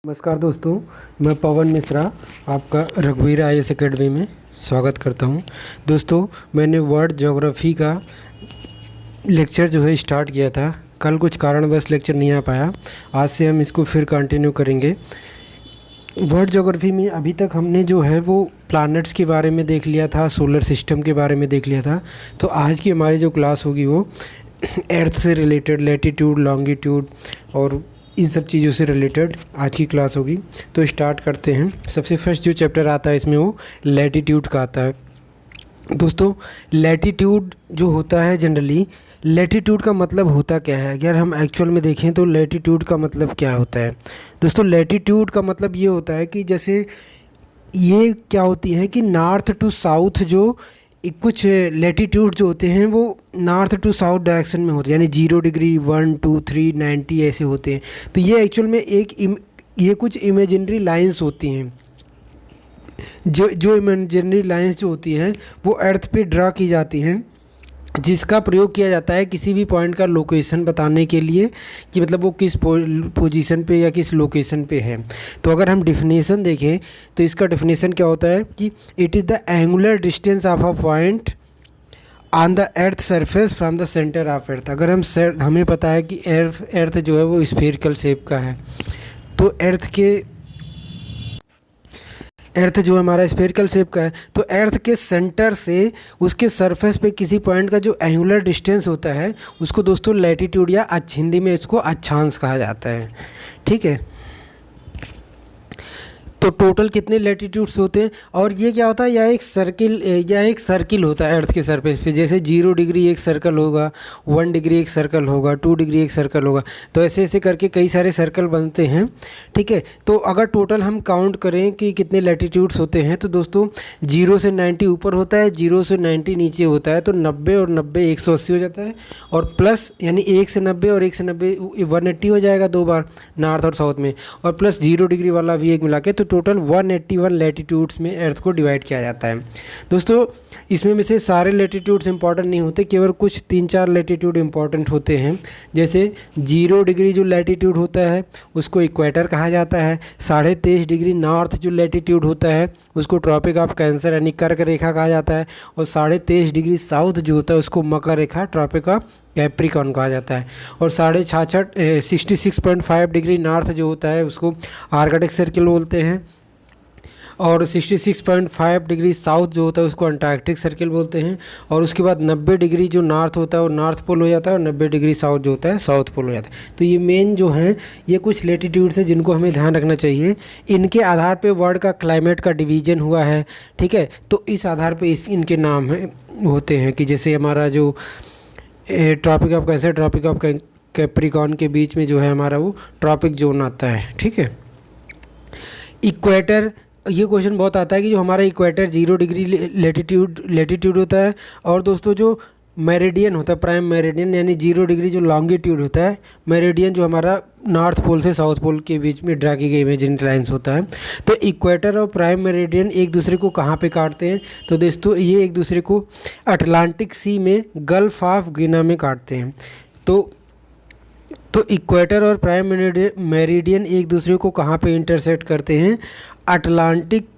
नमस्कार दोस्तों, मैं पवन मिश्रा आपका रघुवीर IAS एकेडमी में स्वागत करता हूं। दोस्तों, मैंने वर्ल्ड ज्योग्राफी का लेक्चर जो है स्टार्ट किया था। कल कुछ कारणवश लेक्चर नहीं आ पाया। आज से हम इसको फिर कंटिन्यू करेंगे। वर्ल्ड ज्योग्राफी में अभी तक हमने जो है वो प्लैनेट्स के बारे में देख लिया था, सोलर सिस्टम के बारे में देख लिया था। तो आज की हमारी जो क्लास होगी वो अर्थ से रिलेटेड, लैटिट्यूड, लॉन्गिट्यूड और इन सब चीज़ों से रिलेटेड आज की क्लास होगी। तो स्टार्ट करते हैं। सबसे फर्स्ट जो चैप्टर आता है इसमें वो लैटिट्यूड का आता है। दोस्तों, लैटिट्यूड जो होता है जनरली, लैटिट्यूड का मतलब होता क्या है? अगर हम एक्चुअल में देखें तो लैटिट्यूड का मतलब क्या होता है? दोस्तों, लैटिट्यूड का मतलब ये होता है कि जैसे ये क्या होती है कि नॉर्थ टू साउथ जो कुछ लैटिट्यूड जो होते हैं वो नॉर्थ टू साउथ डायरेक्शन में होते हैं, यानी 0 डिग्री, 1, 2, 3, 90 ऐसे होते हैं। तो ये एक्चुअल में ये कुछ इमेजिनरी लाइंस होती हैं। जो इमेजिनरी लाइंस जो होती हैं वो अर्थ पे ड्रा की जाती हैं, जिसका प्रयोग किया जाता है किसी भी पॉइंट का लोकेशन बताने के लिए कि मतलब वो किस पोजीशन पे या किस लोकेशन पे है। तो अगर हम डेफिनेशन देखें तो इसका डेफिनेशन क्या होता है कि it is the angular distance of a point on the earth surface from the centre of earth. अगर हमें पता है कि अर्थ जो है वो स्फेरिकल शेप का है, तो अर्थ जो हमारा स्फेरिकल शेप का है, तो अर्थ के सेंटर से उसके सरफेस पे किसी पॉइंट का जो एंगुलर डिस्टेंस होता है उसको दोस्तों लैटिट्यूड या हिंदी में इसको अक्षांश कहा जाता है। ठीक है, तो टोटल कितने लैटिट्यूड्स होते हैं? और ये क्या होता है, यह एक सर्किल होता है अर्थ के सरफेस पे। जैसे 0 डिग्री एक सर्कल होगा, 1 डिग्री एक सर्कल होगा, 2 डिग्री एक सर्कल होगा। तो ऐसे ऐसे करके कई सारे सर्कल बनते हैं। ठीक है, तो अगर टोटल हम काउंट करें कि कितने लैटिट्यूड्स होते हैं तो दोस्तों 0 से 90 ऊपर होता है, 0 से 90 नीचे होता है। तो 90 और 90 180 हो जाता है, और प्लस यानी 1 से 90 और 1 से 90 180 हो जाएगा दो बार नॉर्थ और साउथ में, और प्लस 0 डिग्री वाला भी एक मिला के, तो टोटल 181 लैटिट्यूड्स में अर्थ को डिवाइड किया जाता है। दोस्तों, इसमें में से सारे लैटिट्यूड्स इंपॉर्टेंट नहीं होते, केवल कुछ 3-4 लैटिट्यूड इंपॉर्टेंट होते हैं। जैसे 0 डिग्री जो लैटिट्यूड होता है उसको इक्वेटर कहा जाता है। 23.5 डिग्री नॉर्थ जो लैटिट्यूड होता है उसको ट्रॉपिक ऑफ कैंसर यानी कर्क रेखा कहा जाता है। और 23.5 डिग्री साउथ जो होता है उसको मकर रेखा, ट्रॉपिक ऑफ कैप्रिकॉर्न कहा जाता है। और 66.5 डिग्री नॉर्थ जो होता है उसको आर्कटिक सर्किल बोलते हैं। और 66.5 डिग्री साउथ जो होता है उसको अंटार्कटिक सर्किल बोलते हैं। और उसके बाद 90 डिग्री जो नॉर्थ होता है वो नॉर्थ पोल हो जाता है, और 90 डिग्री साउथ जो होता है साउथ पोल हो जाता है। तो ये मेन जो हैं ये कुछ लेटीट्यूड्स हैं जिनको हमें ध्यान रखना चाहिए। इनके आधार पे वर्ल्ड का क्लाइमेट का डिवीज़न हुआ है। ठीक है, तो इस आधार पे इनके नाम होते हैं कि जैसे हमारा जो Tropic of Cancer, Tropic of Capricorn के बीच में जो है हमारा वो ट्रॉपिक जोन आता है। ठीक है, इक्वेटर, ये क्वेश्चन बहुत आता है कि जो हमारा इक्वेटर 0 डिग्री लेटीट्यूड होता है, और दोस्तों जो मेरिडियन होता है, प्राइम मेरिडियन यानी 0 डिग्री जो लॉन्गिट्यूड होता है, मेरिडियन जो हमारा नॉर्थ पोल से साउथ पोल के बीच में ड्रा की गई इमेजिनरी लाइंस होता है। तो इक्वेटर और प्राइम मेरिडियन एक दूसरे को कहाँ पे काटते हैं? तो दोस्तों ये एक दूसरे को अटलांटिक सी में गल्फ ऑफ गिना में काटते हैं। तो इक्वेटर और प्राइम मेरिडियन एक दूसरे को कहाँ पे इंटरसेक्ट करते हैं? अटलांटिक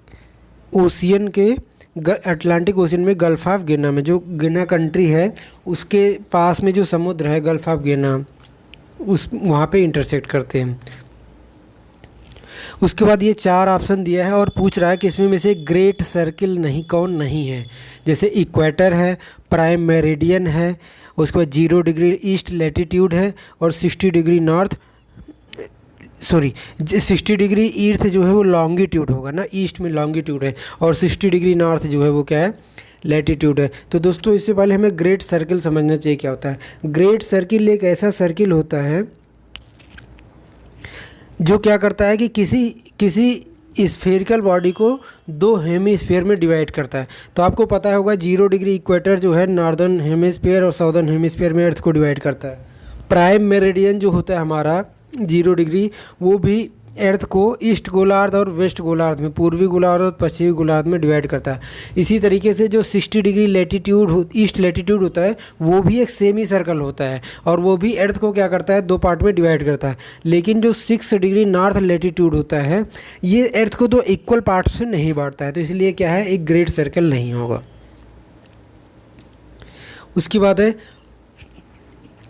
ओशियन में गल्फ ऑफ गिना में। जो गिना कंट्री है उसके पास में जो समुद्र है गल्फ ऑफ गिना, वहाँ पे इंटरसेक्ट करते हैं। उसके बाद ये 4 ऑप्शन दिया है और पूछ रहा है कि इसमें में से ग्रेट सर्किल कौन नहीं है। जैसे इक्वेटर है, प्राइम मेरिडियन है, उसके बाद 0 डिग्री ईस्ट लैटिट्यूड है, और 60 डिग्री ईस्ट जो है वो लॉन्गिट्यूड होगा ना, ईस्ट में लॉन्गिट्यूड है, और 60 डिग्री नॉर्थ जो है वो क्या है, लैटिट्यूड है। तो दोस्तों इससे पहले हमें ग्रेट सर्किल समझना चाहिए क्या होता है। ग्रेट सर्किल एक ऐसा सर्किल होता है जो क्या करता है कि किसी स्फेरिकल बॉडी को 2 हेमीस्फीयर में डिवाइड करता है। तो आपको पता होगा 0 डिग्री इक्वेटर जो है नॉर्दर्न हेमिस्फीयर और साउदर्न हेमिस्फीयर में अर्थ को डिवाइड करता है। प्राइम मेरिडियन जो होता है हमारा 0 डिग्री, वो भी अर्थ को ईस्ट गोलार्ध और वेस्ट गोलार्ध में, पूर्वी गोलार्ध और पश्चिमी गोलार्ध में डिवाइड करता है। इसी तरीके से जो 60 डिग्री लेटीट्यूड ईस्ट लेटीट्यूड होता है वो भी एक सेमी सर्कल होता है और वो भी अर्थ को क्या करता है, 2 पार्ट में डिवाइड करता है। लेकिन जो 6 डिग्री नॉर्थ लेटीट्यूड होता है ये अर्थ को 2 इक्वल पार्ट से नहीं बांटता है, तो इसलिए क्या है, एक ग्रेट सर्कल नहीं होगा। उसके बाद है,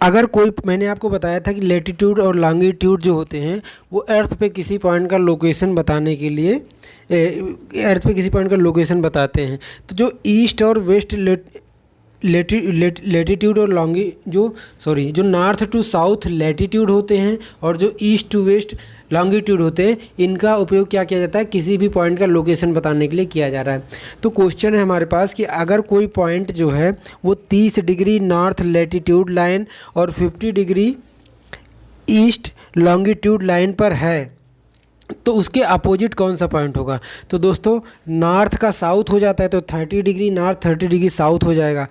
अगर कोई, मैंने आपको बताया था कि लेटीट्यूड और लॉन्गिट्यूड जो होते हैं वो अर्थ पे किसी पॉइंट का लोकेशन बताने के लिए अर्थ पे किसी पॉइंट का लोकेशन बताते हैं। तो जो ईस्ट और वेस्ट लेटीट्यूड और जो नॉर्थ टू साउथ लेटीट्यूड होते हैं और जो ईस्ट टू वेस्ट लॉन्गिट्यूड होते हैं, इनका उपयोग क्या किया जाता है, किसी भी पॉइंट का लोकेशन बताने के लिए किया जा रहा है। तो क्वेश्चन है हमारे पास कि अगर कोई पॉइंट जो है वो 30 डिग्री नॉर्थ लेटीट्यूड लाइन और 50 डिग्री ईस्ट लॉन्गिट्यूड लाइन पर है तो उसके अपोजिट कौन सा पॉइंट होगा। तो दोस्तों नॉर्थ का साउथ हो जाता है तो 30 डिग्री नॉर्थ 30 डिग्री साउथ हो जाएगा।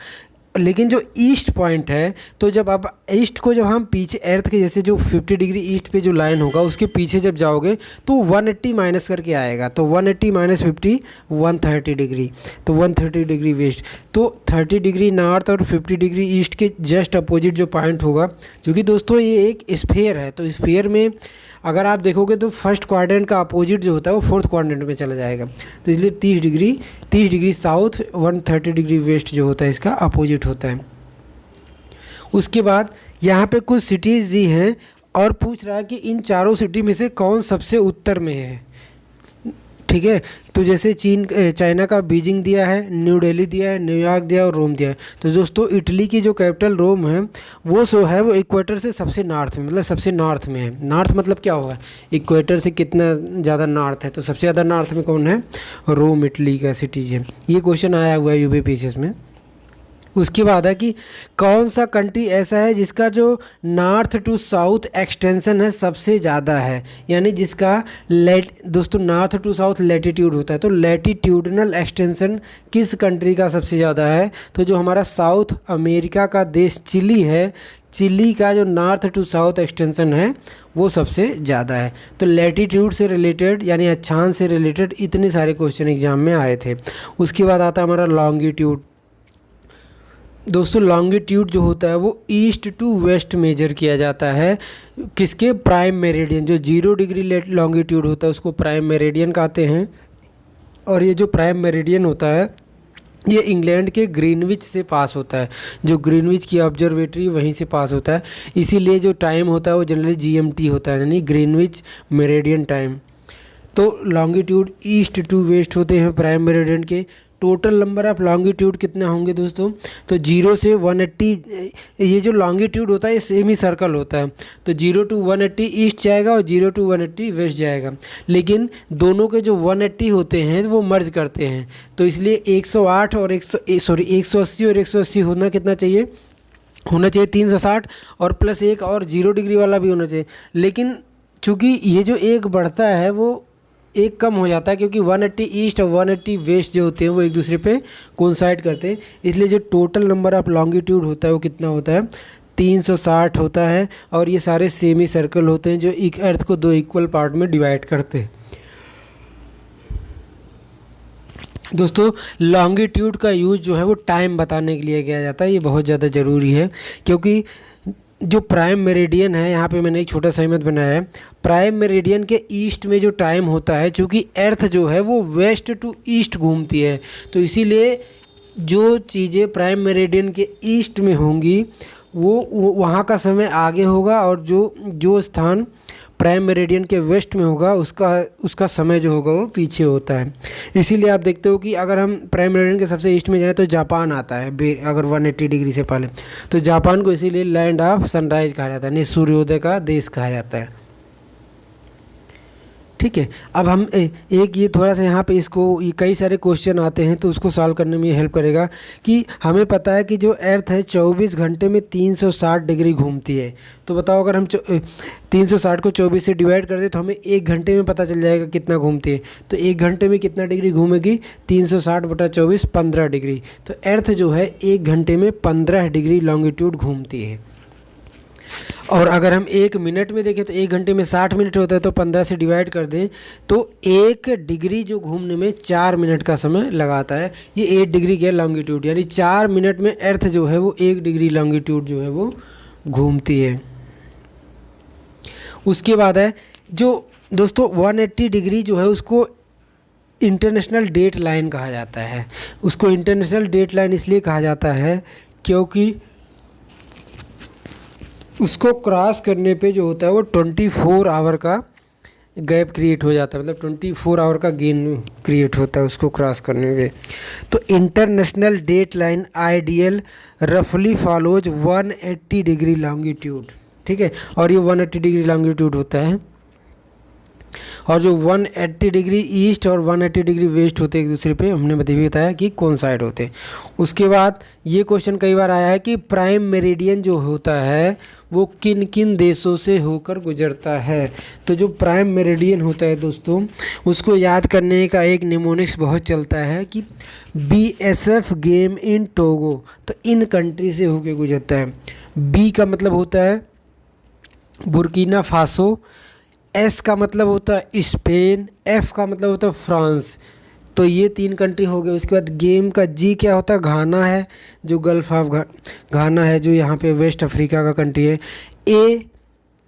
लेकिन जो ईस्ट पॉइंट है, तो जब आप ईस्ट को जब हम पीछे अर्थ के जैसे जो 50 डिग्री ईस्ट पे जो लाइन होगा उसके पीछे जब जाओगे तो 180 माइनस करके आएगा। तो 180 माइनस 50 130 डिग्री, तो 130 डिग्री वेस्ट। तो 30 डिग्री नॉर्थ और 50 डिग्री ईस्ट के जस्ट अपोजिट जो पॉइंट होगा, क्योंकि दोस्तों ये एक स्फीयर है, तो स्फीयर में अगर आप देखोगे तो फर्स्ट क्वाड्रेंट का अपोजिट जो होता है वो फोर्थ क्वाड्रेंट में चला जाएगा। तो इसलिए 30 डिग्री साउथ 130 डिग्री वेस्ट जो होता है इसका अपोजिट होता है। उसके बाद यहाँ पे कुछ सिटीज़ दी हैं और पूछ रहा है कि इन चारों सिटी में से कौन सबसे उत्तर में है। ठीक है, तो जैसे चाइना का बीजिंग दिया है, न्यू दिल्ली दिया है, न्यूयॉर्क दिया है और रोम दिया है। तो दोस्तों इटली की जो कैपिटल रोम है वो वो इक्वेटर से सबसे नॉर्थ में, मतलब सबसे नॉर्थ में है। नॉर्थ मतलब क्या होगा, इक्वेटर से कितना ज़्यादा नॉर्थ है, तो सबसे ज़्यादा नॉर्थ में कौन है, रोम इटली का सिटीज है। ये क्वेश्चन आया हुआ है यूपीपीसीएस में। उसके बाद है कि कौन सा कंट्री ऐसा है जिसका जो नॉर्थ टू साउथ एक्सटेंशन है सबसे ज़्यादा है, यानी जिसका दोस्तों नॉर्थ टू साउथ लेटीट्यूड होता है, तो लेटीट्यूडनल एक्सटेंशन किस कंट्री का सबसे ज़्यादा है। तो जो हमारा साउथ अमेरिका का देश चिली है, चिली का जो नॉर्थ टू साउथ एक्सटेंशन है वो सबसे ज़्यादा है। तो लेटीट्यूड से रिलेटेड यानी अक्षांश से रिलेटेड इतने सारे क्वेश्चन एग्जाम में आए थे। उसके बाद आता है हमारा लॉन्गिट्यूड। दोस्तों लॉन्गिट्यूड जो होता है वो ईस्ट टू वेस्ट मेजर किया जाता है, किसके, प्राइम मेरिडियन। जो 0 डिग्री लॉन्गिट्यूड होता है उसको प्राइम मेरिडियन कहते हैं। और ये जो प्राइम मेरिडियन होता है ये इंग्लैंड के ग्रीनविच से पास होता है, जो ग्रीनविच की ऑब्जर्वेटरी वहीं से पास होता है। इसीलिए जो टाइम होता है वो जनरली GMT होता है, यानी ग्रीनविच मेरिडियन टाइम। तो लॉन्गिट्यूड ईस्ट टू वेस्ट होते हैं प्राइम मेरिडियन के। टोटल नंबर ऑफ लॉन्गिट्यूड कितने होंगे दोस्तों, तो 0 से 180, ये जो लॉन्गिट्यूड होता है ये सेमी सर्कल होता है, तो 0 टू 180 ईस्ट जाएगा और 0 टू 180 वेस्ट जाएगा। लेकिन दोनों के जो 180 होते हैं वो मर्ज करते हैं, तो इसलिए 108 और 180 और 180 होना कितना चाहिए, होना चाहिए 360 और प्लस एक और 0 डिग्री वाला भी होना चाहिए। लेकिन चूँकि ये जो एक बढ़ता है वो एक कम हो जाता है, क्योंकि 180 ईस्ट और 180 वेस्ट जो होते हैं वो एक दूसरे पे कोइंसाइड करते हैं। इसलिए जो टोटल नंबर ऑफ लॉन्गिट्यूड होता है वो कितना होता है, 360 होता है। और ये सारे सेमी सर्कल होते हैं जो एक अर्थ को 2 इक्वल पार्ट में डिवाइड करते हैं। दोस्तों लॉन्गिट्यूड का यूज़ जो है वो टाइम बताने के लिए किया जाता है, ये बहुत ज़्यादा ज़रूरी है। क्योंकि जो प्राइम मेरिडियन है, यहाँ पे मैंने एक छोटा सा इमेज बनाया है, प्राइम मेरिडियन के ईस्ट में जो टाइम होता है, चूँकि अर्थ जो है वो वेस्ट टू ईस्ट घूमती है, तो इसीलिए जो चीज़ें प्राइम मेरिडियन के ईस्ट में होंगी वो वहाँ का समय आगे होगा, और जो स्थान प्राइम मेरिडियन के वेस्ट में होगा उसका समय जो होगा वो पीछे होता है। इसीलिए आप देखते हो कि अगर हम प्राइम मेरिडियन के सबसे ईस्ट में जाएं तो जापान आता है, अगर 180 डिग्री से पहले, तो जापान को इसीलिए लैंड ऑफ सनराइज कहा जाता है, यानी सूर्योदय का देश कहा जाता है। ठीक है, अब हम एक ये थोड़ा सा यहाँ पे इसको, ये कई सारे क्वेश्चन आते हैं तो उसको सॉल्व करने में ये हेल्प करेगा कि हमें पता है कि जो अर्थ है 24 घंटे में 360 डिग्री घूमती है। तो बताओ अगर हम 360 को 24 से डिवाइड कर दें तो हमें 1 घंटे में पता चल जाएगा कितना घूमती है। तो 1 घंटे में कितना डिग्री घूमेगी, 360/24 15 डिग्री। तो अर्थ जो है 1 घंटे में 15 डिग्री लॉन्गिट्यूड घूमती है। और अगर हम 1 मिनट में देखें तो 1 घंटे में 60 मिनट होता है, तो 15 से डिवाइड कर दें तो 1 डिग्री जो घूमने में 4 मिनट का समय लगाता है। ये 8 डिग्री की लॉन्गिट्यूड, यानी 4 मिनट में अर्थ जो है वो 1 डिग्री लॉन्गिट्यूड जो है वो घूमती है। उसके बाद है जो दोस्तों 180 डिग्री जो है उसको इंटरनेशनल डेट लाइन कहा जाता है। उसको इंटरनेशनल डेट लाइन इसलिए कहा जाता है क्योंकि उसको क्रॉस करने पे जो होता है वो 24 आवर का गैप क्रिएट हो जाता है, मतलब 24 आवर का गेन क्रिएट होता है उसको क्रॉस करने पे। तो इंटरनेशनल डेट लाइन आइडियल रफली फॉलोज 180 डिग्री लॉन्गिट्यूड, ठीक है। और ये 180 डिग्री लॉन्गिट्यूड होता है, और जो 180 डिग्री ईस्ट और 180 डिग्री वेस्ट होते हैं एक दूसरे पे, हमने बताया कि कौन साइड होते हैं। उसके बाद ये क्वेश्चन कई बार आया है कि प्राइम मेरिडियन जो होता है वो किन किन देशों से होकर गुजरता है। तो जो प्राइम मेरिडियन होता है दोस्तों, उसको याद करने का एक निमोनिक्स बहुत चलता है कि BSF गेम इन टोगो, तो इन कंट्री से होकर गुजरता है। बी का मतलब होता है बुर्किना फासो, एस का मतलब होता है स्पेन, एफ का मतलब होता है फ्रांस। तो ये 3 कंट्री हो गए। उसके बाद गेम का जी क्या होता है, घाना है, जो गल्फ ऑफ घाना है, जो यहाँ पे वेस्ट अफ्रीका का कंट्री है।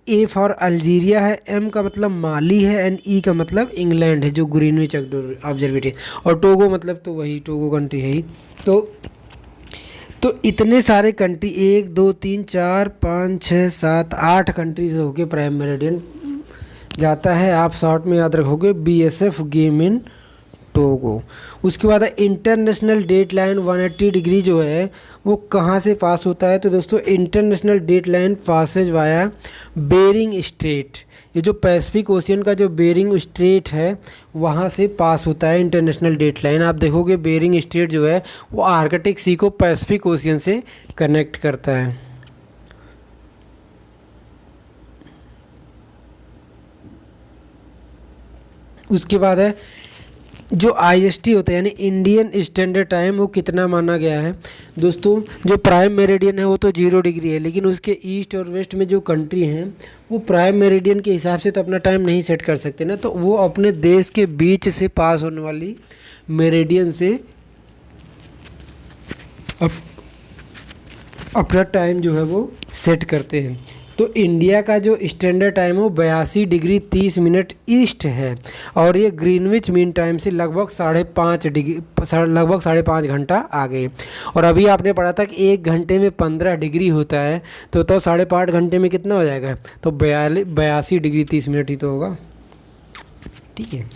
ए फॉर अल्जीरिया है, एम का मतलब माली है, एंड ई का मतलब इंग्लैंड है, जो ग्रीनविच ऑब्जर्वेटरी। और टोगो मतलब तो वही टोगो कंट्री है ही। तो इतने सारे कंट्री 1 2 3 4 5 6 7 8 कंट्री से होके प्राइम मेरिडियन जाता है। आप शॉर्ट में याद रखोगे BSF गेम इन टोगो। उसके बाद इंटरनेशनल डेट लाइन 180 डिग्री जो है वो कहाँ से पास होता है। तो दोस्तों International Date Line passes via Bering Strait, ये जो पैसिफिक ओशियन का जो बेरिंग स्ट्रेट है वहाँ से पास होता है इंटरनेशनल डेट लाइन। आप देखोगे बेरिंग स्ट्रेट जो है वो आर्कटिक सी को पैसिफिक ओशियन से कनेक्ट करता है। उसके बाद है जो IST होता है यानी इंडियन स्टैंडर्ड टाइम, वो कितना माना गया है। दोस्तों जो प्राइम मेरिडियन है वो तो 0 डिग्री है, लेकिन उसके ईस्ट और वेस्ट में जो कंट्री हैं वो प्राइम मेरिडियन के हिसाब से तो अपना टाइम नहीं सेट कर सकते ना, तो वो अपने देश के बीच से पास होने वाली मेरिडियन से अपना टाइम जो है वो सेट करते हैं। तो इंडिया का जो स्टैंडर्ड टाइम है वो 82 डिग्री 30 मिनट ईस्ट है, और ये ग्रीनविच मीन टाइम से लगभग 5.5 घंटा आगे। और अभी आपने पढ़ा था कि 1 घंटे में 15 डिग्री होता है, तो 5.5 घंटे में कितना हो जाएगा, तो 82 डिग्री 30 मिनट ही तो होगा, ठीक है।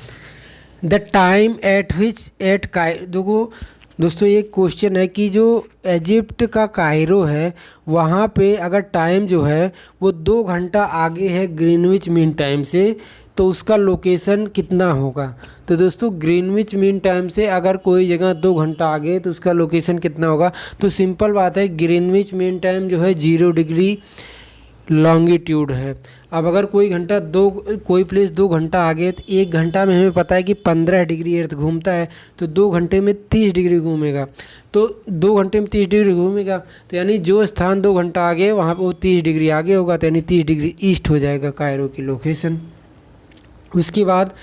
द टाइम एट विच देखो दोस्तों ये क्वेश्चन है कि जो इजिप्ट का कायरो है वहाँ पे अगर टाइम जो है वो 2 घंटा आगे है ग्रीनविच मीन टाइम से, तो उसका लोकेशन कितना होगा। तो दोस्तों ग्रीनविच मीन टाइम से अगर कोई जगह 2 घंटा आगे है तो उसका लोकेशन कितना होगा। तो सिंपल बात है, ग्रीनविच मीन टाइम जो है 0 डिग्री लॉन्गिट्यूड है। अब अगर कोई प्लेस 2 घंटा आगे है तो 1 घंटा में हमें पता है कि 15 डिग्री अर्थ घूमता है, तो 2 घंटे में 30 डिग्री घूमेगा। तो 2 घंटे में 30 डिग्री घूमेगा, तो यानी जो स्थान 2 घंटा आगे है वहाँ पर वो 30 डिग्री आगे होगा, तो यानी 30 डिग्री ईस्ट हो जाएगा कायरो की लोकेशन। उसके बाद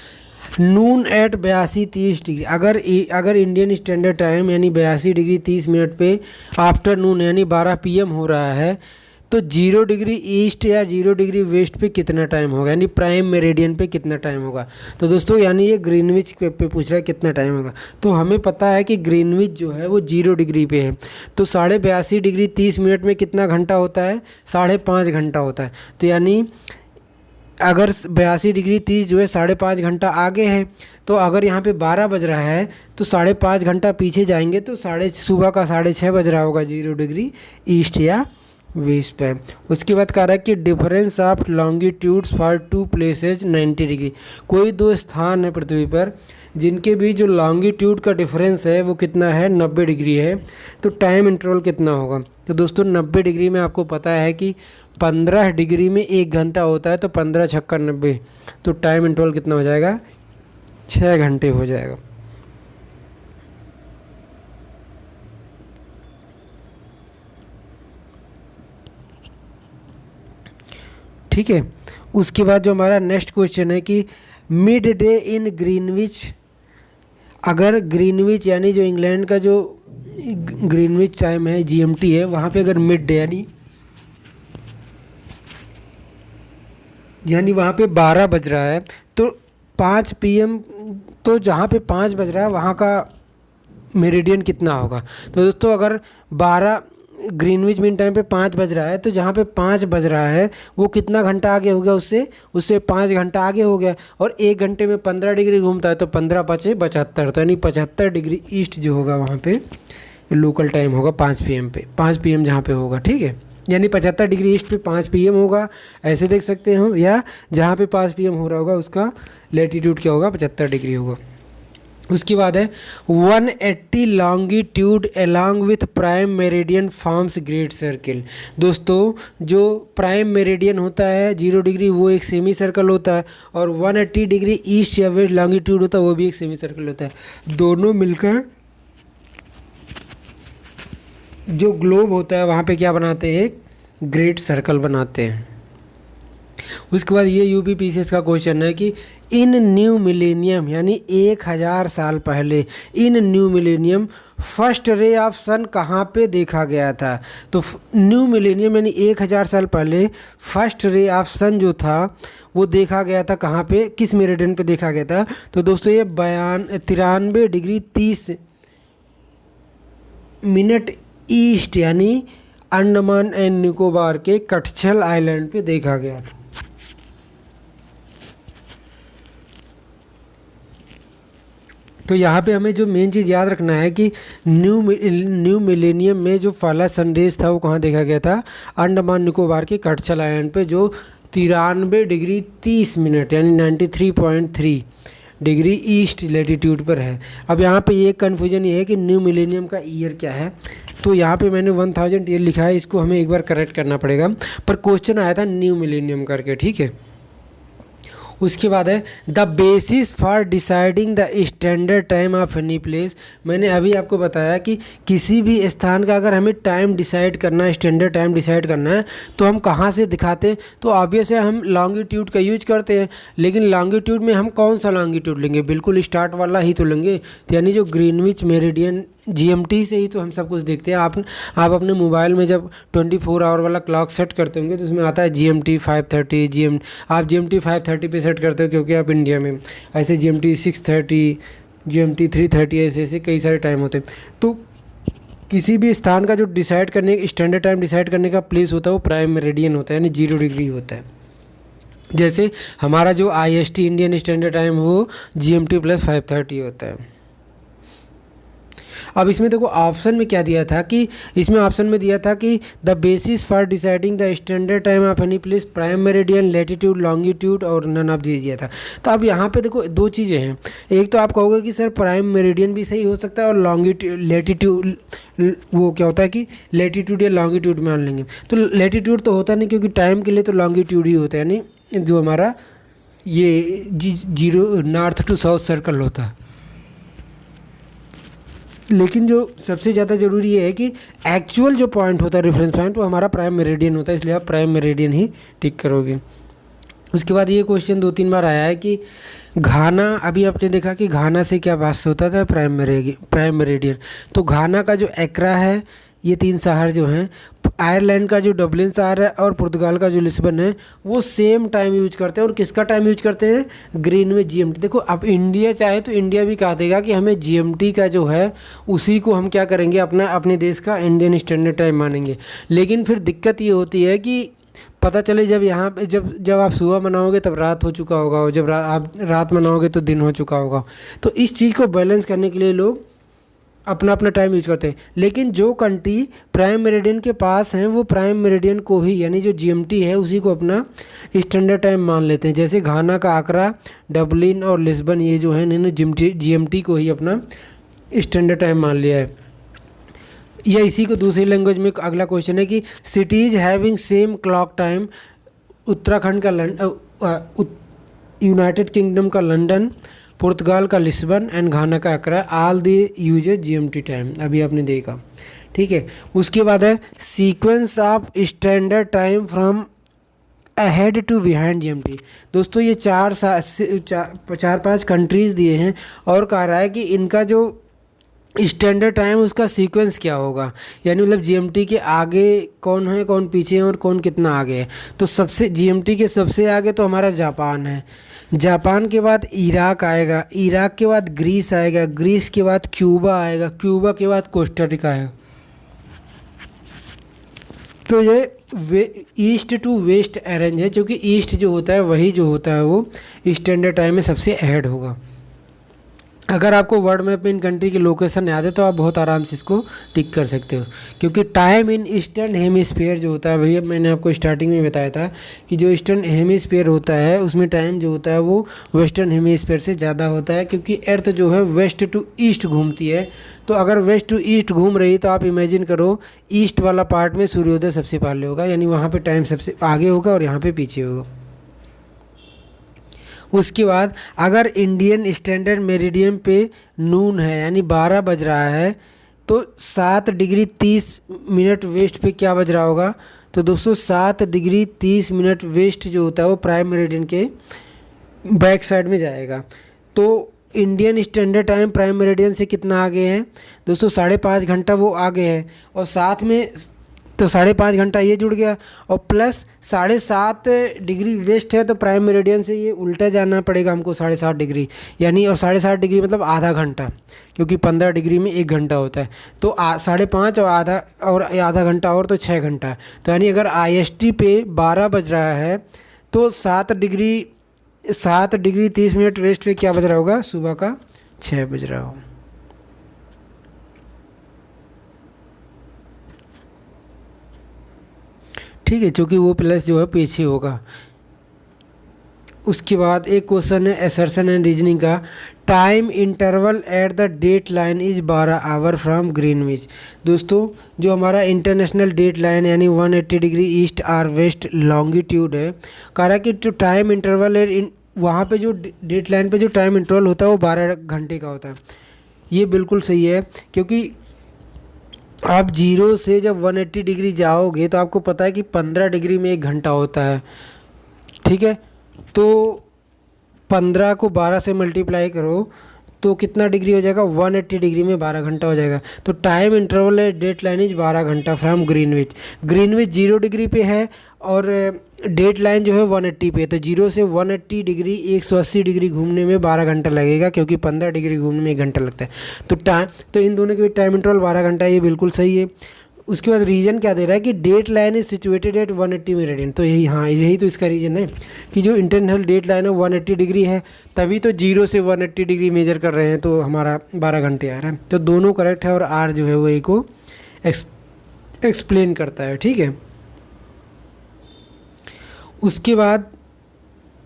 नून एट 82-30 डिग्री, अगर इंडियन स्टैंडर्ड टाइम यानी 82 डिग्री 30 मिनट पे आफ्टरनून यानी 12 PM हो रहा है, तो 0 डिग्री ईस्ट या 0 डिग्री वेस्ट पे कितना टाइम होगा, यानी प्राइम मेरिडियन पे कितना टाइम होगा। तो दोस्तों यानी ये ग्रीनविच पे पूछ रहा है कितना टाइम होगा। तो हमें पता है कि ग्रीनविच जो है वो 0 डिग्री पे है, तो 82.5 डिग्री 30 मिनट में कितना घंटा होता है, 5.5 घंटा होता है। तो यानी अगर 82 डिग्री 30 जो है 5.5 घंटा आगे है, तो अगर यहाँ पे 12 बज रहा है तो 5.5 घंटा पीछे जाएंगे तो सुबह का 6:30 बज रहा होगा 0 डिग्री ईस्ट या वेस्ट पे। उसके बाद कह रहा है कि difference of longitudes for 2 places 90 degree, कोई 2 स्थान है पृथ्वी पर जिनके बीच जो लॉन्गिट्यूड का डिफरेंस है वो कितना है, 90 डिग्री है, तो टाइम इंटरवल कितना होगा। तो दोस्तों 90 डिग्री में आपको पता है कि 15 डिग्री में 1 घंटा होता है, तो 15 छक्का 90, तो टाइम इंटरवल कितना हो जाएगा, 6 घंटे हो जाएगा। ठीक है। उसके बाद जो हमारा नेक्स्ट क्वेश्चन है कि मिड डे इन ग्रीनविच, अगर ग्रीनविच यानी जो इंग्लैंड का जो ग्रीनविच टाइम है जीएमटी है, वहाँ पे अगर मिड डे यानी वहाँ पे 12 बज रहा है तो 5 पीएम, तो जहाँ पे 5 बज रहा है वहाँ का मेरिडियन कितना होगा। तो दोस्तों अगर 12 ग्रीनविच मीन टाइम पे 5 बज रहा है तो जहाँ पे 5 बज रहा है वो कितना घंटा आगे हो गया, उससे 5 घंटा आगे हो गया। और 1 घंटे में 15 डिग्री घूमता है तो 15 पचे 75, तो यानी 75 डिग्री ईस्ट जो होगा वहाँ पे लोकल टाइम होगा 5 पीएम पे, 5 पीएम जहाँ पे होगा, ठीक है। यानी 75 डिग्री ईस्ट पे 5 पीएम होगा, ऐसे देख सकते हैं हम, या जहाँ पे 5 पीएम हो रहा होगा उसका लेटीट्यूड क्या होगा, 75 डिग्री होगा। उसके बाद है 180 longitude along with prime meridian forms great circle. दोस्तों जो प्राइम मेरिडियन होता है 0 डिग्री वो एक सेमी सर्कल होता है, और 180 डिग्री ईस्ट या वेस्ट लॉन्गिट्यूड होता है वो भी एक सेमी सर्कल होता है। दोनों मिलकर जो ग्लोब होता है वहाँ पे क्या बनाते हैं, एक ग्रेट सर्कल बनाते हैं। उसके बाद ये यूपीपीसीएस का क्वेश्चन है कि इन न्यू मिलेनियम यानी 1000 साल पहले, in new millennium first ray of sun कहाँ पे देखा गया था। तो न्यू मिलेनियम यानी 1000 साल पहले फर्स्ट रे ऑफ सन जो था वो देखा गया था कहाँ पे, किस मेरिडियन पे देखा गया था। तो दोस्तों ये 93 डिग्री 30 मिनट ईस्ट यानी अंडमान एंड निकोबार के कटछल आइलैंड पे देखा गया था। तो यहाँ पे हमें जो मेन चीज़ याद रखना है कि न्यू मिलेनियम में जो पहला सनरेज था वो कहाँ देखा गया था, अंडमान निकोबार के कटछल आइलैंड पे, जो 93 डिग्री 30 मिनट यानी 93.3 डिग्री ईस्ट लेटीट्यूड पर है। अब यहाँ पे ये कन्फ्यूजन ये है कि न्यू मिलेनियम का ईयर क्या है, तो यहाँ पे मैंने 1000 ईयर लिखा है, इसको हमें एक बार करेक्ट करना पड़ेगा, पर क्वेश्चन आया था न्यू मिलेनियम करके, ठीक है। उसके बाद है the basis for deciding the standard time of any place. मैंने अभी आपको बताया कि किसी भी स्थान का अगर हमें टाइम डिसाइड करना है, स्टैंडर्ड टाइम डिसाइड करना है, तो हम कहाँ से दिखाते हैं, तो ऑब्वियस है हम लॉन्गिट्यूड का यूज करते हैं। लेकिन लॉन्गिट्यूड में हम कौन सा लॉन्गिट्यूड लेंगे, बिल्कुल स्टार्ट वाला ही तो लेंगे, तो यानी जो ग्रीनविच मेरिडियन जीएमटी से ही तो हम सब कुछ देखते हैं। आप अपने मोबाइल में जब 24 आवर वाला क्लॉक सेट करते होंगे तो उसमें आता है GMT 5:30, आप GMT 5:30 पे सेट करते हो क्योंकि आप इंडिया में, ऐसे GMT 6:30, GMT 3:30, ऐसे कई सारे टाइम होते हैं। तो किसी भी स्थान का जो डिसाइड करने, स्टैंडर्ड टाइम डिसाइड करने का प्लेस होता है वो प्राइम मेरिडियन होता है, यानी 0 डिग्री होता है। जैसे हमारा जो IST इंडियन स्टैंडर्ड टाइम वो GMT + 5:30 होता है। अब इसमें देखो ऑप्शन में क्या दिया था कि इसमें ऑप्शन में दिया था कि the basis for deciding the standard time of any place prime meridian, latitude, longitude और नन ऑफ दिया था। तो अब यहाँ पे देखो दो चीज़ें हैं, एक तो आप कहोगे कि सर प्राइम मेरिडियन भी सही हो सकता है और लॉन्गिट्यूड लैटिट्यूड, वो क्या होता है कि लैटिट्यूड या लॉन्गिट्यूड मान लेंगे। तो लैटिट्यूड तो होता नहीं क्योंकि टाइम के लिए तो लॉन्गिट्यूड ही होता है, यानी जो हमारा ये 0 नॉर्थ टू साउथ सर्कल होता है। लेकिन जो सबसे ज़्यादा ज़रूरी है कि एक्चुअल जो पॉइंट होता है रेफरेंस पॉइंट वो हमारा प्राइम मेरिडियन होता है, इसलिए आप प्राइम मेरिडियन ही टिक करोगे। उसके बाद ये क्वेश्चन 2-3 बार आया है कि घाना, अभी आपने देखा कि घाना से क्या पास होता था प्राइम मेरिडियन। तो घाना का जो एक्रा है, ये 3 शहर जो हैं, आयरलैंड का जो डबलिन शहर है और पुर्तगाल का जो लिस्बन है, वो सेम टाइम यूज करते हैं। और किसका टाइम यूज करते हैं, ग्रीनविच GMT। देखो अब इंडिया चाहे तो इंडिया भी कहा देगा कि हमें GMT का जो है उसी को हम क्या करेंगे, अपने देश का इंडियन स्टैंडर्ड टाइम मानेंगे। लेकिन फिर दिक्कत ये होती है कि पता चले जब यहाँ पे जब आप सुबह मनाओगे तब रात हो चुका होगा, और जब आप रात मनाओगे तो दिन हो चुका होगा। तो इस चीज़ को बैलेंस करने के लिए लोग अपना अपना टाइम यूज करते हैं। लेकिन जो कंट्री प्राइम मेरिडियन के पास हैं वो प्राइम मेरिडियन को ही, यानी जो GMT है उसी को अपना स्टैंडर्ड टाइम मान लेते हैं। जैसे घाना का आकरा, डबलिन और लिस्बन, ये जो है इन्होंने GMT को ही अपना स्टैंडर्ड टाइम मान लिया है। या इसी को दूसरी लैंग्वेज में अगला क्वेश्चन है कि cities having same clock time, Uttarakhand का यूनाइटेड किंगडम का लंदन, पुर्तगाल का लिस्बन एंड घाना का Accra, all the uses GMT time, अभी आपने देखा, ठीक है। उसके बाद है sequence of standard time from ahead to behind GMT. दोस्तों ये चार पाँच कंट्रीज़ दिए हैं और कह रहा है कि इनका जो स्टैंडर्ड टाइम उसका सीक्वेंस क्या होगा, यानी मतलब जीएमटी के आगे कौन है, कौन पीछे है और कौन कितना आगे है। तो सबसे जीएमटी के सबसे आगे तो हमारा जापान है, जापान के बाद इराक आएगा, इराक के बाद ग्रीस आएगा, ग्रीस के बाद क्यूबा आएगा, क्यूबा के बाद कोस्टारिका आएगा। तो ये ईस्ट टू वेस्ट अरेंज है, क्योंकि ईस्ट जो होता है वही जो होता है वो स्टैंडर्ड टाइम में सबसे अहेड होगा। अगर आपको वर्ल्ड मैप में इन कंट्री की लोकेशन याद है तो आप बहुत आराम से इसको टिक कर सकते हो, क्योंकि टाइम इन ईस्टर्न हेमिस्फीयर जो होता है, भैया मैंने आपको स्टार्टिंग में बताया था कि जो ईस्टर्न हेमिस्फीयर होता है उसमें टाइम जो होता है वो वेस्टर्न हेमिस्फीयर से ज़्यादा होता है, क्योंकि अर्थ जो है वेस्ट टू ईस्ट घूमती है। तो अगर वेस्ट टू ईस्ट घूम रही तो आप इमेजिन करो ईस्ट वाला पार्ट में सूर्योदय सबसे पहले होगा, यानी वहाँ पर टाइम सबसे आगे होगा और यहाँ पर पीछे होगा। उसके बाद अगर इंडियन स्टैंडर्ड मेरिडियन पे नून है यानी 12 बज रहा है, तो 7 डिग्री 30 मिनट वेस्ट पे क्या बज रहा होगा। तो दोस्तों 7 डिग्री 30 मिनट वेस्ट जो होता है वो प्राइम मेरिडियन के बैक साइड में जाएगा। तो Indian standard time prime meridian से कितना आगे है दोस्तों, 5.5 घंटा वो आगे है, और साथ में तो 5.5 घंटा ये जुड़ गया, और प्लस 7.5 डिग्री वेस्ट है, तो प्राइम मेरिडियन से ये उल्टा जाना पड़ेगा हमको 7.5 डिग्री, यानी और 7.5 डिग्री मतलब आधा घंटा, क्योंकि 15 डिग्री में 1 घंटा होता है। तो 5.5 और आधा घंटा और तो 6 घंटा। तो यानी अगर IST पे 12 बज रहा है तो 7 डिग्री 30 मिनट वेस्ट पे क्या बज रहा होगा, सुबह का 6 बज रहा होगा। ठीक है, क्योंकि वो प्लस जो है पीछे होगा। उसके बाद एक क्वेश्चन है असर्शन एंड रीजनिंग का, time interval at the date line is 12 hour from Greenwich. दोस्तों जो हमारा इंटरनेशनल डेट लाइन यानी 180 डिग्री ईस्ट और वेस्ट लॉन्गिट्यूड है, कह रहा है कि जो टाइम इंटरवल है वहाँ पे जो डेट लाइन पे जो टाइम इंटरवल होता है वो 12 घंटे का होता है। ये बिल्कुल सही है, क्योंकि आप 0 से जब 180 डिग्री जाओगे तो आपको पता है कि 15 डिग्री में 1 घंटा होता है। ठीक है, तो 15 को 12 से मल्टीप्लाई करो तो कितना डिग्री हो जाएगा, 180 डिग्री में 12 घंटा हो जाएगा। तो टाइम इंटरवल है डेट लाइन इज 12 घंटा फ्रॉम ग्रीनविच। ग्रीनविच 0 डिग्री पे है और डेट लाइन जो है 180 पे है, तो 0 से 180 डिग्री 180 डिग्री घूमने में 12 घंटा लगेगा, क्योंकि 15 डिग्री घूमने में 1 घंटा लगता है। तो इन दोनों के बीच टाइम इंटरवल 12 घंटा, ये बिल्कुल सही है। उसके बाद रीजन क्या दे रहा है कि date line is situated at 180 meridian. तो यही तो इसका रीजन है कि जो इंटरनेशनल डेट लाइन है 180 डिग्री है, तभी तो 0 से 180 डिग्री मेजर कर रहे हैं, तो हमारा 12 घंटे आ रहा है। तो दोनों करेक्ट है और आर जो है वो ए को एक्सप्लेन करता है। ठीक है, उसके बाद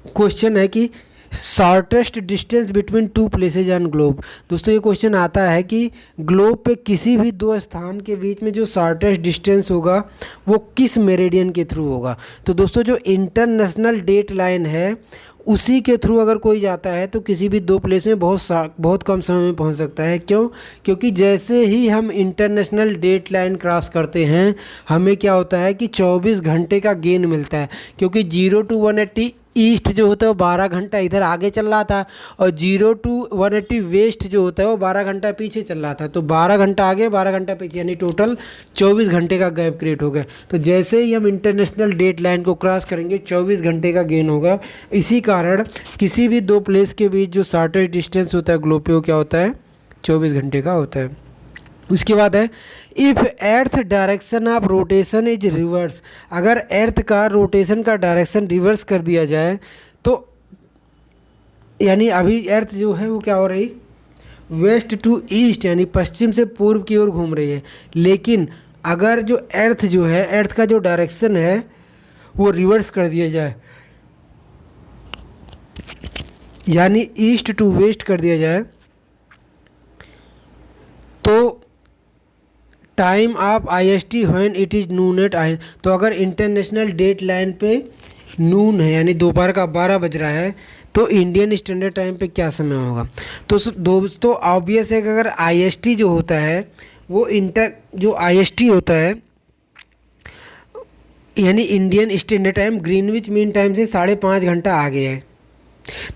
क्वेश्चन है कि shortest distance between 2 places on globe. दोस्तों ये क्वेश्चन आता है कि ग्लोब पे किसी भी 2 स्थान के बीच में जो शॉर्टेस्ट डिस्टेंस होगा वो किस मेरिडियन के थ्रू होगा। तो दोस्तों जो इंटरनेशनल डेट लाइन है उसी के थ्रू अगर कोई जाता है तो किसी भी 2 प्लेस में बहुत कम समय में पहुंच सकता है। क्यों? क्योंकि जैसे ही हम इंटरनेशनल डेट लाइन क्रॉस करते हैं हमें क्या होता है कि 24 घंटे का गेन मिलता है, क्योंकि 0 to 180 ईस्ट जो होता है वो 12 घंटा इधर आगे चल रहा था, और 0 to 180 वेस्ट जो होता है वो 12 घंटा पीछे चल रहा था। तो 12 घंटा आगे 12 घंटा पीछे, यानी टोटल 24 घंटे का गैप क्रिएट हो गया। तो जैसे ही हम इंटरनेशनल डेट लाइन को क्रॉस करेंगे 24 घंटे का गेन होगा। इसी कारण किसी भी 2 प्लेस के बीच जो शॉर्टेस्ट डिस्टेंस होता है ग्लोब पे वो क्या होता है, 24 घंटे का होता है। उसके बाद है if earth direction of rotation is reverse. अगर अर्थ का रोटेशन का डायरेक्शन रिवर्स कर दिया जाए तो यानी अभी अर्थ जो है वो क्या हो रही, वेस्ट टू ईस्ट यानी पश्चिम से पूर्व की ओर घूम रही है। लेकिन अगर जो अर्थ जो है, अर्थ का जो डायरेक्शन है वो रिवर्स कर दिया जाए, यानी ईस्ट टू वेस्ट कर दिया जाए, तो time of IST when it is noon at I. तो अगर इंटरनेशनल डेट लाइन पे नून है यानी दोपहर का 12 बज रहा है तो इंडियन स्टैंडर्ड टाइम पे क्या समय होगा। तो दोस्तों ऑब्वियस है कि अगर IST जो होता है वो जो IST होता है यानी Indian standard time Greenwich mean time से 5.5 घंटा आगे है।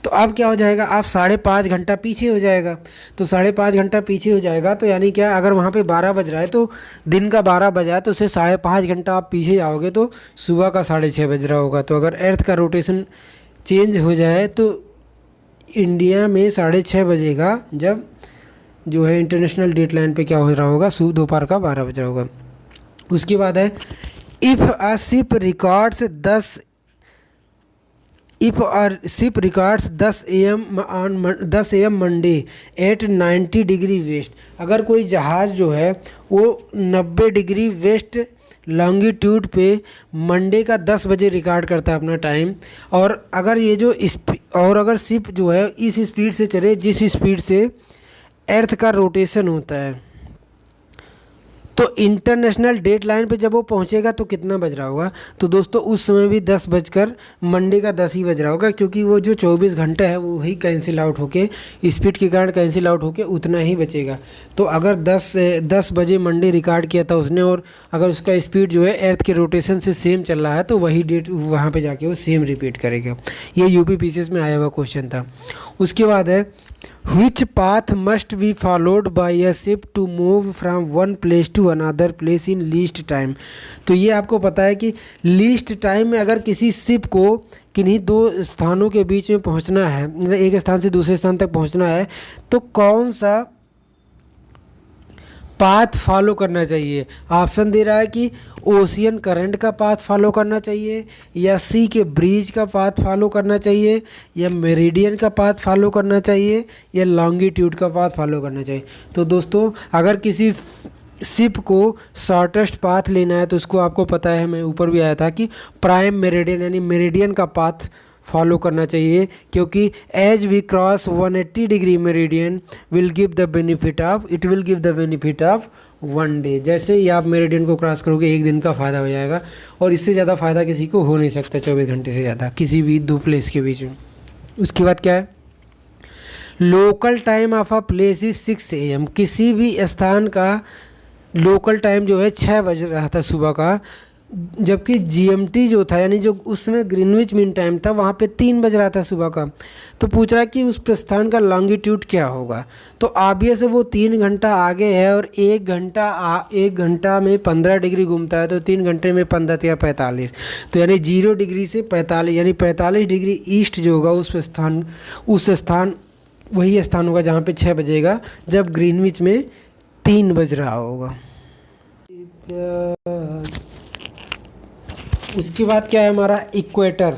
तो अब क्या हो जाएगा, आप 5.5 घंटा पीछे हो जाएगा। तो 5.5 घंटा पीछे हो जाएगा तो यानी क्या, अगर वहाँ पे 12 बज रहा है तो दिन का 12 बजा है, तो उससे 5.5 घंटा आप पीछे जाओगे तो सुबह का 6:30 बज रहा होगा। तो अगर अर्थ का रोटेशन चेंज हो जाए तो इंडिया में 6:30 बजेगा, जब जो है इंटरनेशनल डेट लाइन पे क्या हो रहा होगा, दोपहर का 12 बज रहा होगा। उसके बाद है if a ship records 10 AM Monday at 90 degree west. अगर कोई जहाज़ जो है वो 90 डिग्री वेस्ट लॉन्गिट्यूड पे मंडे का 10 बजे रिकॉर्ड करता है अपना टाइम, और अगर ये जो और अगर शिप जो है इस स्पीड से चले जिस स्पीड से अर्थ का रोटेशन होता है, तो इंटरनेशनल डेट लाइन पे जब वो पहुंचेगा तो कितना बज रहा होगा। तो दोस्तों उस समय भी 10 बजकर मंडे का 10 ही बज रहा होगा, क्योंकि वो जो 24 घंटा है वो ही कैंसिल आउट होके, स्पीड के कारण कैंसिल आउट होके उतना ही बचेगा। तो अगर 10 बजे मंडे रिकॉर्ड किया था उसने, और अगर उसका स्पीड जो है अर्थ के रोटेशन से सेम चल रहा है, तो वही डेट वहाँ पर जाके वो सेम रिपीट करेगा। ये UPPCS में आया हुआ क्वेश्चन था। उसके बाद है Which path must be followed by a ship to move from one place to another place in least time। तो ये आपको पता है कि लीस्ट टाइम में अगर किसी शिप को किन्हीं दो स्थानों के बीच में पहुंचना है, मतलब एक स्थान से दूसरे स्थान तक पहुंचना है, तो कौन सा पाथ फॉलो करना चाहिए। ऑप्शन दे रहा है कि ओशियन करंट का पाथ फॉलो करना चाहिए, या सी के ब्रीज का पाथ फॉलो करना चाहिए, या मेरिडियन का पाथ फॉलो करना चाहिए, या लॉन्गिट्यूड का पाथ फॉलो करना चाहिए। तो दोस्तों अगर किसी शिप को शॉर्टेस्ट पाथ लेना है तो उसको आपको पता है, मैं ऊपर भी आया था कि प्राइम मेरिडियन यानी मेरिडियन का पाथ फॉलो करना चाहिए, क्योंकि as we cross 180 degree meridian will give the benefit of 1 day. जैसे ही आप मेरिडियन को क्रॉस करोगे 1 दिन का फ़ायदा हो जाएगा, और इससे ज़्यादा फ़ायदा किसी को हो नहीं सकता 24 घंटे से ज़्यादा किसी भी दो प्लेस के बीच में। उसके बाद क्या है, local time of a place is 6 AM। किसी भी स्थान का लोकल टाइम जो है 6 बज रहा था सुबह का, जबकि GMT जो था यानी जो उसमें ग्रीनविच मीन टाइम था वहाँ पे 3 बज रहा था सुबह का। तो पूछ रहा है कि उस प्रस्थान का लॉन्गिट्यूड क्या होगा। तो ऑब्वियस है वो 3 घंटा आगे है, और 1 घंटा में 15 डिग्री घूमता है, तो 3 घंटे में 15 या 45, तो यानी 0 डिग्री से 45 यानी 45 डिग्री ईस्ट जो होगा उस स्थान वही स्थान होगा जहाँ पे 6 बजेगा, जब ग्रीनविच में 3 बज रहा होगा। उसके बाद क्या है हमारा इक्वेटर।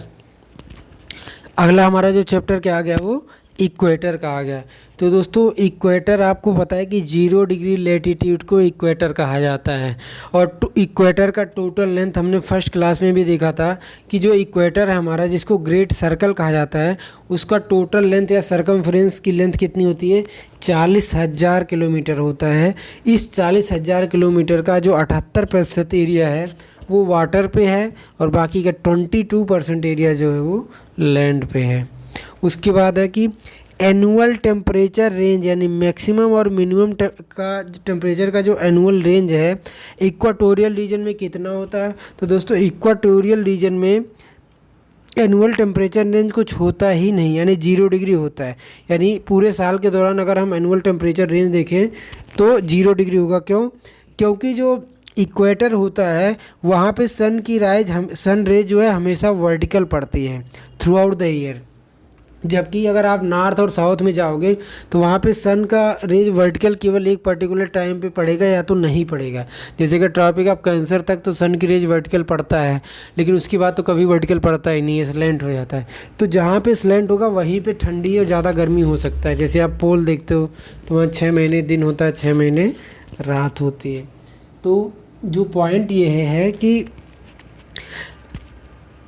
अगला हमारा जो चैप्टर क्या आ गया वो इक्वेटर का आ गया। तो दोस्तों इक्वेटर आपको पता है कि 0 डिग्री लेटीट्यूड को इक्वेटर कहा जाता है, और इक्वेटर का टोटल लेंथ हमने फर्स्ट क्लास में भी देखा था कि जो इक्वेटर है हमारा, जिसको ग्रेट सर्कल कहा जाता है, उसका टोटल लेंथ या सरकमफ्रेंस की लेंथ कितनी होती है, 40,000 किलोमीटर होता है। इस 40,000 किलोमीटर का जो 78% एरिया है वो वाटर पे है, और बाकी का 22% एरिया जो है वो लैंड पे है। उसके बाद है कि एनुअल टेम्परेचर रेंज यानी मैक्सिमम और मिनिमम का टेम्परेचर का जो एनुअल रेंज है इक्वाटोरियल रीजन में कितना होता है। तो दोस्तों इक्वाटोरियल रीजन में एनुअल टेम्परेचर रेंज कुछ होता ही नहीं, यानी 0 डिग्री होता है। यानी पूरे साल के दौरान अगर हम एनुअल टेम्परेचर रेंज देखें तो 0 डिग्री होगा। क्यों? क्योंकि जो इक्वेटर होता है वहाँ पे सन रेज जो है हमेशा वर्टिकल पड़ती है थ्रू आउट द ईयर, जबकि अगर आप नॉर्थ और साउथ में जाओगे तो वहाँ पे सन का रेज वर्टिकल केवल एक पर्टिकुलर टाइम पे पड़ेगा या तो नहीं पड़ेगा। जैसे कि ट्रॉपिक ऑफ कैंसर तक तो सन की रेज वर्टिकल पड़ता है, लेकिन उसके बाद तो कभी वर्टिकल पड़ता ही नहीं है, स्लैंट हो जाता है। तो जहाँ पे स्लैंट होगा वहीं पे ठंडी और ज़्यादा गर्मी हो सकता है। जैसे आप पोल देखते हो तो वहाँ 6 महीने दिन होता है, 6 महीने रात होती है। तो जो पॉइंट ये है कि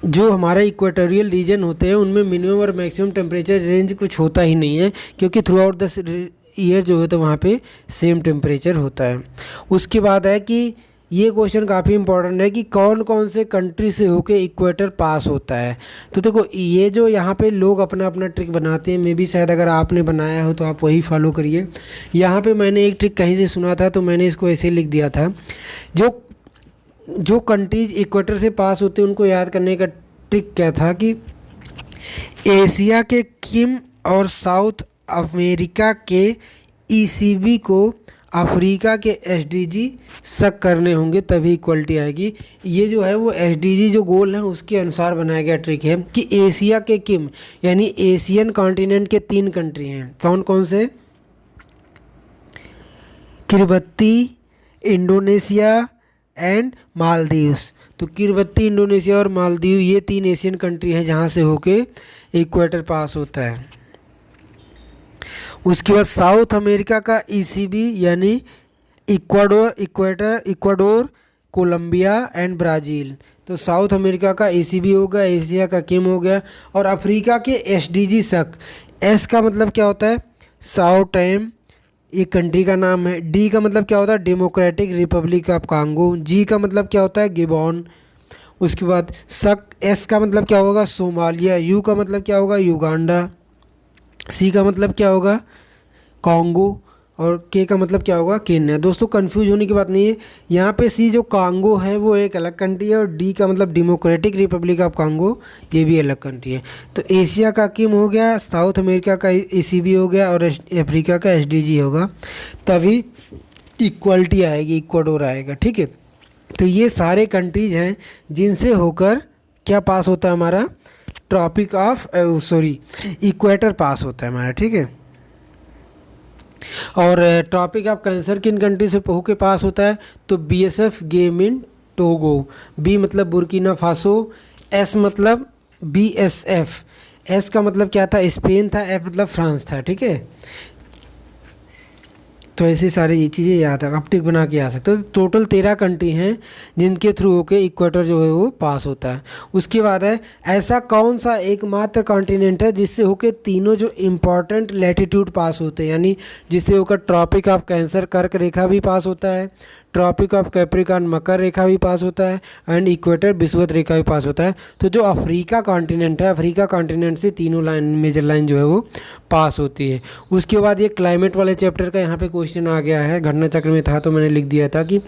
जो हमारा इक्वेटोरियल रीजन होते हैं उनमें मिनिमम और मैक्सिमम टेम्परेचर रेंज कुछ होता ही नहीं है, क्योंकि थ्रू आउट द ईयर जो है तो वहाँ पे सेम टेम्परेचर होता है। उसके बाद है कि ये क्वेश्चन काफ़ी इंपॉर्टेंट है कि कौन कौन से कंट्री से होके इक्वेटर पास होता है। तो देखो ये जो यहाँ पे लोग अपना अपना ट्रिक बनाते हैं, मे भी शायद अगर आपने बनाया हो तो आप वही फॉलो करिए। यहाँ पे मैंने एक ट्रिक कहीं से सुना था तो मैंने इसको ऐसे लिख दिया था, जो जो कंट्रीज इक्वेटर से पास होते हैं उनको याद करने का ट्रिक क्या था कि एशिया के किम और साउथ अमेरिका के ईसीबी को अफ्रीका के एसडीजी शक करने होंगे, तभी इक्वलिटी आएगी। ये जो है वो एसडीजी जो गोल है उसके अनुसार बनाया गया ट्रिक है कि एशिया के किम यानी एशियन कॉन्टिनेंट के 3 कंट्री हैं। कौन कौन से? किरबत्ती, इंडोनेशिया एंड मालदीव्स। तो किरबत्ती, इंडोनेशिया और मालदीव ये 3 एशियन कंट्री हैं जहाँ से होके इक्वेटर पास होता है। उसके बाद साउथ अमेरिका का ईसीबी यानी इक्वाडोर, कोलंबिया एंड ब्राज़ील। तो साउथ अमेरिका का ईसीबी हो गया, एशिया का किम हो गया, और अफ्रीका के एसडीजी शक। एस का मतलब क्या होता है? साओ टैम, एक कंट्री का नाम है। डी का मतलब क्या होता है? Democratic Republic of Congo. जी का मतलब क्या होता है? गिबॉन। उसके बाद शक, एस का मतलब क्या होगा? सोमालिया। यू का मतलब क्या होगा? युगांडा। सी का मतलब क्या होगा? कॉन्गो। और के का मतलब क्या होगा? केन्या। दोस्तों कंफ्यूज होने की बात नहीं है, यहाँ पे सी जो कांगो है वो एक अलग कंट्री है, और डी का मतलब डेमोक्रेटिक रिपब्लिक ऑफ कांगो, ये भी अलग कंट्री है। तो एशिया का किम हो गया, साउथ अमेरिका का ईसीबी हो गया, और अफ्रीका का एसडीजी होगा, तभी इक्वलिटी आएगी, इक्वाडोर आएगा। ठीक है, तो ये सारे कंट्रीज हैं जिनसे होकर क्या पास होता है हमारा? ट्रॉपिक ऑफ इक्वेटर पास होता है हमारा। ठीक है, और ट्रॉपिक ऑफ कैंसर किन कंट्री से होके पास होता है? तो BSF game in Togo. B मतलब बुर्किना फासो, एस मतलब बीएसएफ, एस का मतलब क्या था? स्पेन था, एफ मतलब फ्रांस था। ठीक है, तो ऐसी सारी ये चीज़ें याद है, आप टिक बना के आ सकते हो। तो टोटल 13 कंट्री हैं जिनके थ्रू होके इक्वेटर जो है वो पास होता है। उसके बाद है ऐसा कौन सा एकमात्र कॉन्टिनेंट है जिससे होके तीनों जो इम्पोर्टेंट लैटिट्यूड पास होते हैं, यानी जिससे होकर ट्रॉपिक ऑफ कैंसर कर्क रेखा भी पास होता है, ट्रॉपिक ऑफ कैप्रिकॉर्न मकर रेखा भी पास होता है, एंड इक्वेटर विषुवत रेखा भी पास होता है। तो जो अफ्रीका कॉन्टिनेंट है, अफ्रीका कॉन्टिनेंट से तीनों लाइन, मेजर लाइन जो है वो पास होती है। उसके बाद ये क्लाइमेट वाले चैप्टर का यहाँ पे क्वेश्चन आ गया है, घटना चक्र में था तो मैंने लिख दिया था कि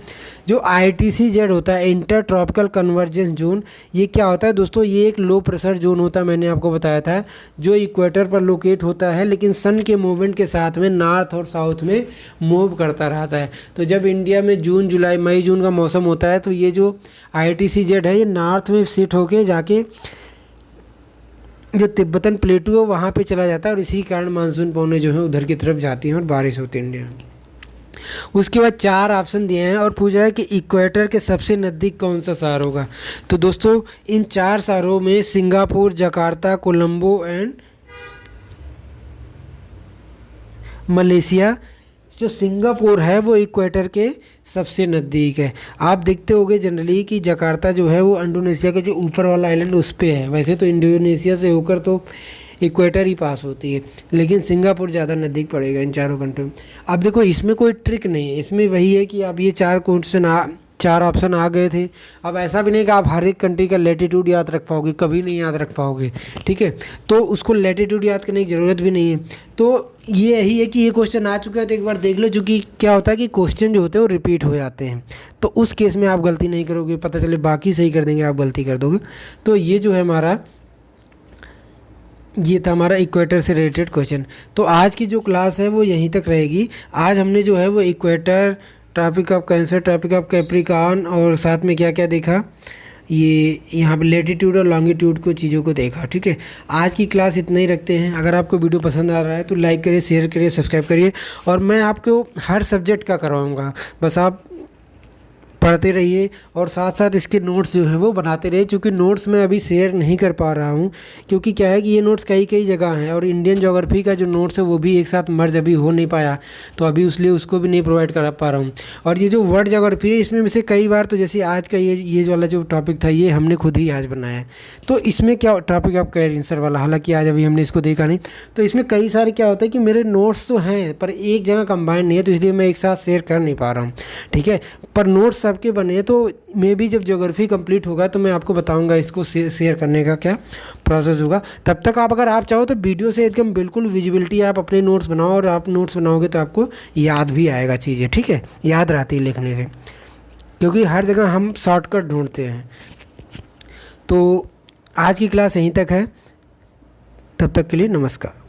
जो ITCZ होता है, इंटर ट्रॉपिकल कन्वर्जेंस जोन, ये क्या होता है दोस्तों? ये एक लो प्रेशर जोन होता है, मैंने आपको बताया था, जो इक्वेटर पर लोकेट होता है, लेकिन सन के मूवमेंट के साथ में नॉर्थ और साउथ में मूव करता रहता है। तो जब इंडिया में जून जुलाई मई जून का मौसम होता है तो ये जो ITCZ है ये नॉर्थ में शिफ्ट होके जाके जो तिब्बतन प्लेटू है वहाँ पे चला जाता है, और इसी कारण मानसून पौने जो है उधर की तरफ जाती हैं और बारिश होती है इंडिया में। उसके बाद 4 ऑप्शन दिए हैं और पूछ रहा है कि इक्वेटर के सबसे नज़दीक कौन सा शहर होगा। तो दोस्तों इन 4 शहरों में Singapore, Jakarta, Colombo and Malaysia, जो सिंगापुर है वो इक्वेटर के सबसे नज़दीक है। आप देखते होंगे जनरली कि जकार्ता जो है वो इंडोनेशिया के जो ऊपर वाला आइलैंड उस पे है, वैसे तो इंडोनेशिया से होकर तो इक्वेटर ही पास होती है, लेकिन सिंगापुर ज़्यादा नज़दीक पड़ेगा इन चारों कंट्री में। अब देखो इसमें कोई ट्रिक नहीं है, इसमें वही है कि आप ये 4 ऑप्शन आ गए थे। अब ऐसा भी नहीं कि आप हर एक कंट्री का लैटिट्यूड याद रख पाओगे, कभी नहीं याद रख पाओगे। ठीक है, तो उसको लैटिट्यूड याद करने की ज़रूरत भी नहीं है। तो ये यही है कि ये क्वेश्चन आ चुका है तो एक बार देख लो, क्योंकि क्या होता है कि क्वेश्चन जो होते हैं वो रिपीट हो जाते हैं, तो उस केस में आप गलती नहीं करोगे, पता चले बाकी सही कर देंगे, आप गलती कर दोगे। तो ये जो है ये था हमारा इक्वेटर से रिलेटेड क्वेश्चन। तो आज की जो क्लास है वो यहीं तक रहेगी। आज हमने जो है वो equator, Tropic of Cancer, Tropic of Capricorn, और साथ में क्या क्या देखा, ये यहाँ पे लेटीट्यूड और लॉन्गिट्यूड को चीज़ों को देखा। ठीक है, आज की क्लास इतना ही रखते हैं। अगर आपको वीडियो पसंद आ रहा है तो लाइक करिए, शेयर करिए, सब्सक्राइब करिए, और मैं आपको हर सब्जेक्ट का करवाऊँगा, बस आप पढ़ते रहिए और साथ साथ इसके नोट्स जो हैं वो बनाते रहिए। क्योंकि नोट्स मैं अभी शेयर नहीं कर पा रहा हूँ, क्योंकि क्या है कि ये नोट्स कई जगह हैं, और इंडियन ज्योग्राफी का जो नोट्स है वो भी एक साथ मर्ज अभी हो नहीं पाया, तो अभी इसलिए उसको भी नहीं प्रोवाइड करा पा रहा हूँ। और ये जो वर्ल्ड ज्योग्राफी है इसमें से कई बार, तो जैसे आज का ये वाला जो टॉपिक था ये हमने खुद ही आज बनाया है। तो इसमें क्या ट्रॉपिक ऑफ कैंसर वाला, हालांकि आज अभी हमने इसको देखा नहीं, तो इसमें कई सारे क्या होता है कि मेरे नोट्स तो हैं पर एक जगह कंबाइंड नहीं है, तो इसलिए मैं एक साथ शेयर कर नहीं पा रहा हूँ। ठीक है, पर नोट्स सबके बने हैं, तो मे भी जब ज्योग्राफी कंप्लीट होगा तो मैं आपको बताऊंगा इसको शेयर करने का क्या प्रोसेस होगा। तब तक अगर आप चाहो तो वीडियो से एकदम बिल्कुल विजिबिलिटी आप अपने नोट्स बनाओ, और आप नोट्स बनाओगे तो आपको याद भी आएगा चीज़ें। ठीक है, याद रहती है लिखने से। क्योंकि हर जगह हम शॉर्टकट ढूंढते हैं। तो आज की क्लास यहीं तक है, तब तक के लिए नमस्कार।